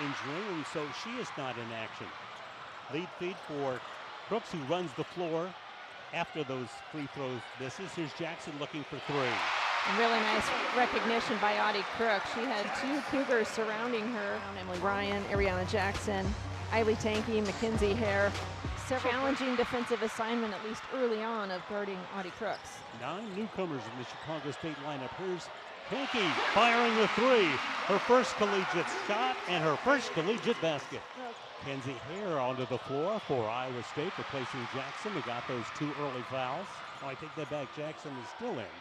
injury, and so she is not in action. Lead feed for Crooks, who runs the floor after those free throws misses. Here's Jackson looking for three. And really nice recognition by Addy Brown. She had two Cougars surrounding her. Emily Ryan, Ariana Jackson, Eiley Tanky, Mackenzie Hare. Challenging defensive assignment, at least early on, of guarding Addy Brown. 9 newcomers in the Chicago State lineup. Here's Tanky firing the three. Her first collegiate shot and her first collegiate basket. Mackenzie Hare onto the floor for Iowa State, replacing Jackson, who got those 2 early fouls. Oh, I take that back. Jackson is still in.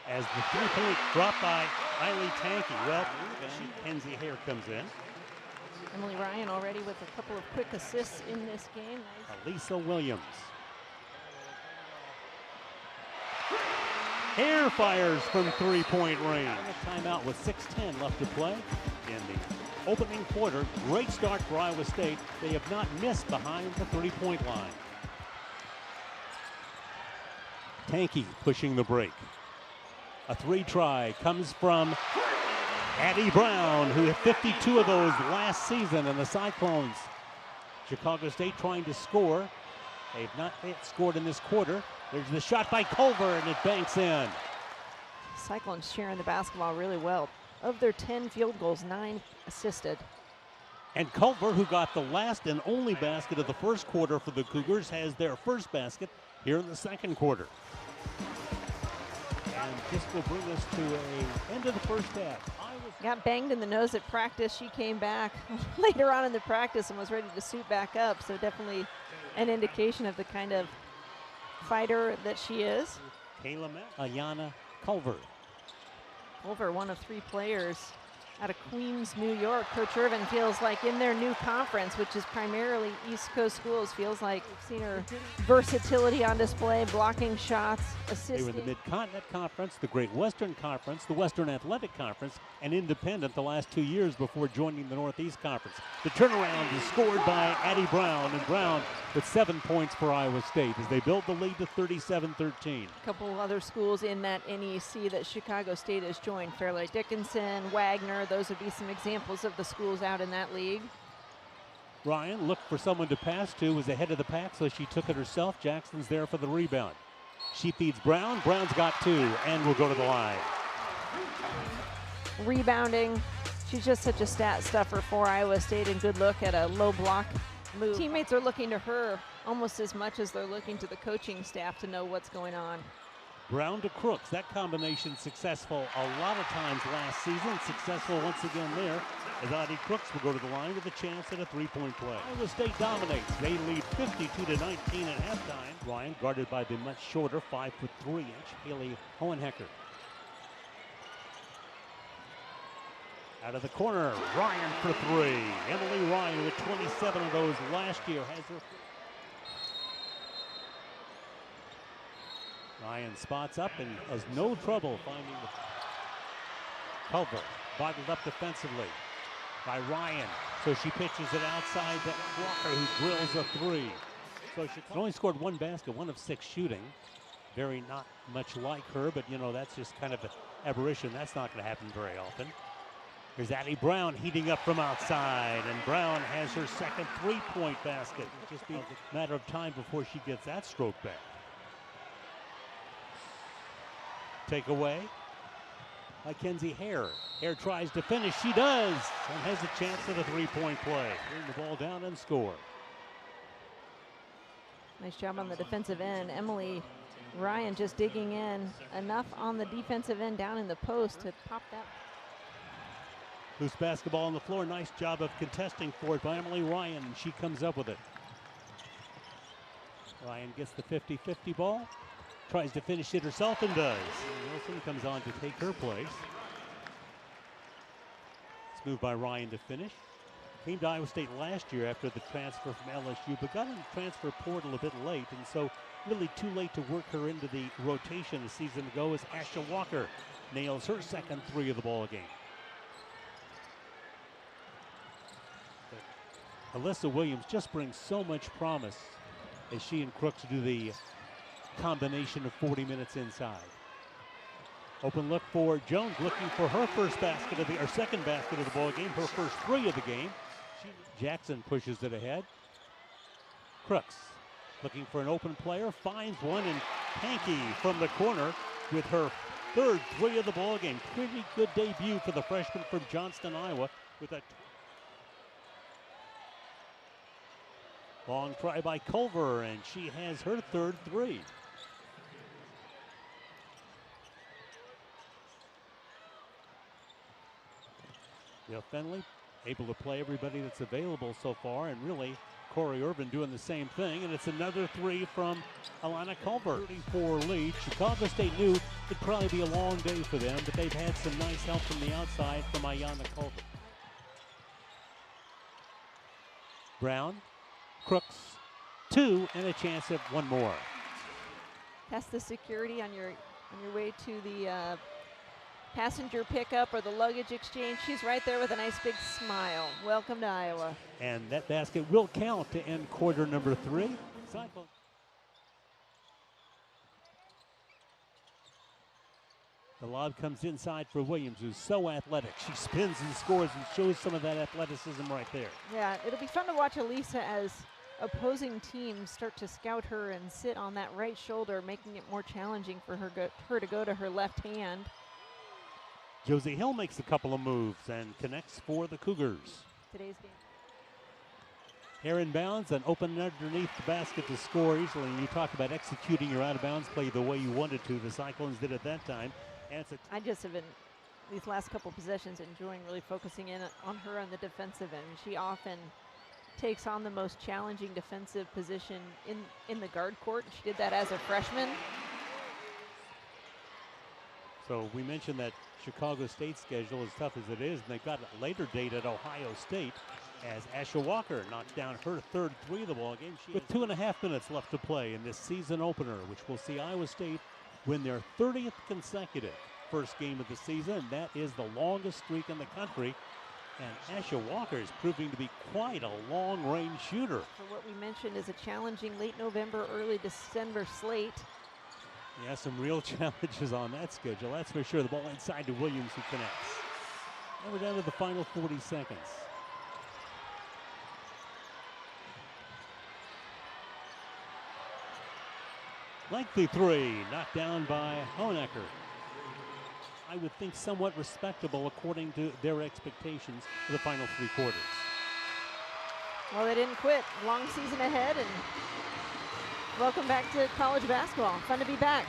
As the three-point drop by Eiley Tanky. Well, Mackenzie Hare comes in. Emily Ryan already with a couple of quick assists in this game. Nice. Elisa Williams. Hare fires from three-point range. Timeout with 6:10 left to play in the opening quarter. Great start for Iowa State. They have not missed behind the three-point line. Tanky pushing the break. A three try comes from Addy Brown, who had 52 of those last season in the Cyclones. Chicago State trying to score. They've not yet scored in this quarter. There's the shot by Culver, and it banks in. Cyclones sharing the basketball really well. Of their 10 field goals, 9 assisted. And Culver, who got the last and only basket of the first quarter for the Cougars, has their first basket here in the second quarter. And this will bring us to an end of the first half. Got banged in the nose at practice. She came back later on in the practice and was ready to suit back up. So definitely an indication of the kind of fighter that she is. Ayana Culver. Culver, one of 3 players out of Queens, New York. Coach Irvin feels like in their new conference, which is primarily East Coast schools, feels like we've seen her versatility on display, blocking shots, assisting. They were in the Mid-Continent Conference, the Great Western Conference, the Western Athletic Conference, and independent the last 2 years before joining the Northeast Conference. The turnaround is scored by Addy Brown, and Brown with 7 points for Iowa State as they build the lead to 37-13. A couple other schools in that NEC that Chicago State has joined, Fairleigh Dickinson, Wagner. Those would be some examples of the schools out in that league. Ryan looked for someone to pass to, was ahead of the pack, so she took it herself. Jackson's there for the rebound. She feeds Brown. Brown's got 2 and will go to the line. Rebounding. She's just such a stat stuffer for Iowa State, and good look at a low block move. Teammates are looking to her almost as much as they're looking to the coaching staff to know what's going on. Brown to Crooks. That combination successful a lot of times last season. Successful once again there as Addy Crooks will go to the line with a chance at a three-point play. Iowa State dominates. They lead 52-19 at halftime. Ryan guarded by the much shorter 5'3" Haley Hohenhecker. Out of the corner, Ryan for 3. Emily Ryan with 27 of those last year has her. Ryan spots up and has no trouble finding the Culver, bottled up defensively by Ryan. So she pitches it outside to Walker, who drills a 3. So she only scored 1 basket, 1 of 6 shooting. Very not much like her, but you know, that's just kind of an aberration. That's not going to happen very often. Here's Addy Brown heating up from outside, and Brown has her second 3-point basket. It'll just be a matter of time before she gets that stroke back. Take away by Mackenzie Hare. Hare tries to finish. She does, and has a chance at a 3-point play. Bring the ball down and score. Nice job on the defensive end. Emily Ryan just digging in enough on the defensive end down in the post to pop that. Loose basketball on the floor. Nice job of contesting for it by Emily Ryan, and she comes up with it. Ryan gets the 50-50 ball. Tries to finish it herself and does. Wilson comes on to take her place. It's moved by Ryan to finish. Came to Iowa State last year after the transfer from LSU, but got in the transfer portal a bit late, and so really too late to work her into the rotation a season ago as Asha Walker nails her second 3 of the ball game. But Alyssa Williams just brings so much promise as she and Crooks do the combination of 40 minutes inside. Open look for Jones, looking for her first basket of or second basket of the ball game, her first 3 of the game. Jackson pushes it ahead. Crooks looking for an open player, finds one, and Pankey from the corner with her third 3 of the ball game. Pretty good debut for the freshman from Johnston, Iowa, with a long try by Culver, and she has her third 3. Finley able to play everybody that's available so far, and really Corey Irvin doing the same thing, and it's another 3 from Alana Culver. 34 lead. Chicago State knew it'd probably be a long day for them, but they've had some nice help from the outside from Ayanna Culver. Brown, Crooks, 2, and a chance at 1 more. Test the security on your way to the passenger pickup or the luggage exchange. She's right there with a nice big smile. Welcome to Iowa. And that basket will count to end quarter number 3. Cyclones. The lob comes inside for Williams, who's so athletic. She spins and scores and shows some of that athleticism right there. Yeah, it'll be fun to watch Elisa as opposing teams start to scout her and sit on that right shoulder, making it more challenging for her to go to her left hand. Josie Hill makes a couple of moves and connects for the Cougars. Today's game. Hair in bounds and open underneath the basket to score easily. And you talk about executing your out-of-bounds play the way you wanted to. The Cyclones did at that time. And I just have been, these last couple possessions, enjoying really focusing in on her on the defensive end. She often takes on the most challenging defensive position in the guard court. She did that as a freshman. So we mentioned that Chicago State schedule, as tough as it is, and they've got a later date at Ohio State as Asha Walker knocks down her third 3 of the ball game. With 2.5 minutes left to play in this season opener, which will see Iowa State win their 30th consecutive first game of the season, and that is the longest streak in the country. And Asha Walker is proving to be quite a long-range shooter. For what we mentioned is a challenging late November, early December slate. Yeah, some real challenges on that schedule, that's for sure. The ball inside to Williams, who connects. And we're down to the final 40 seconds. Lengthy 3, knocked down by Honecker. I would think somewhat respectable according to their expectations for the final 3 quarters. Well, they didn't quit. Long season ahead, and welcome back to college basketball. Fun to be back.